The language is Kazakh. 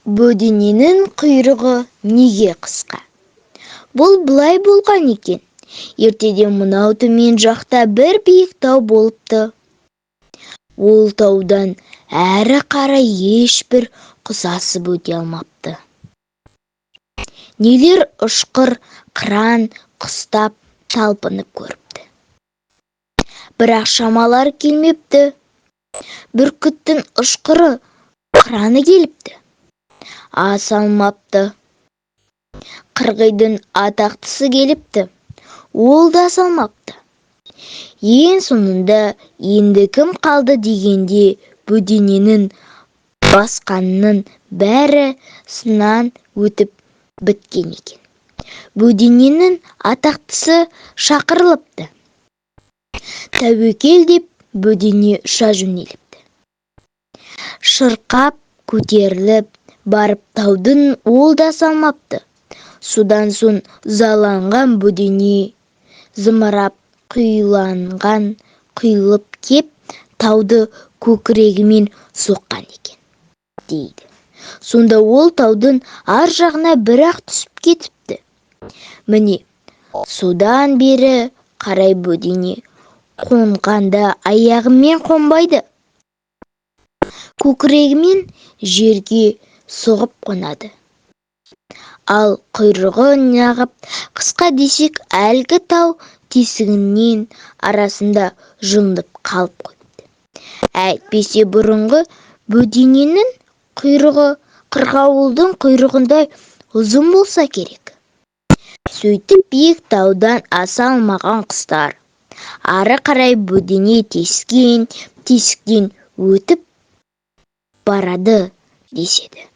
Бөдененің құйрығы неге қысқа? Бұл былай болған екен. Ертеде мынау төмен жақта бір биік тау болыпты. Ол таудан әрі қарай ешбір құс асып өте алмапты. Нелер ұшқыр қыран құстап талпынып көріпті. Бірақ шамалар келмепті. Бүркіттің ұшқыры қыраны келіпті. Аса алмапты. Қырғидың атақтысы келіпті. Ол да салмапты. Ең соңында енді кім қалды дегенде бөдененің басқанның бәрі сыннан өтіп біткен екен. Бөдененің атақтысы шақырылыпты. Тәуекел деп бөдене ұша жөнеліпті. Шырқап көтеріліп барып таудың ол да салмапты. Судан соң заланған бөдене зымырап құйылып кеп тауды көкірегімен соққан екен, дейді. Сонда ол таудың ар жағына бір-ақ түсіп кетіпті. Міне, содан бері қарай бөдене қонғанда аяғымен қонбайды. Көкірегімен жерге соғып қонады. Ал құйрығы неғып қысқа десек, әлгі тау тесігінің арасында жындып қалып қойыпты. Әйтпесе бұрынғы бөдененің құйрығы қырғауылдың құйрығындай ұзын болса керек. Сөйтіп биік таудан аса алмаған құстар ары қарай бөдене тескен тесіктен өтіп барады деседі.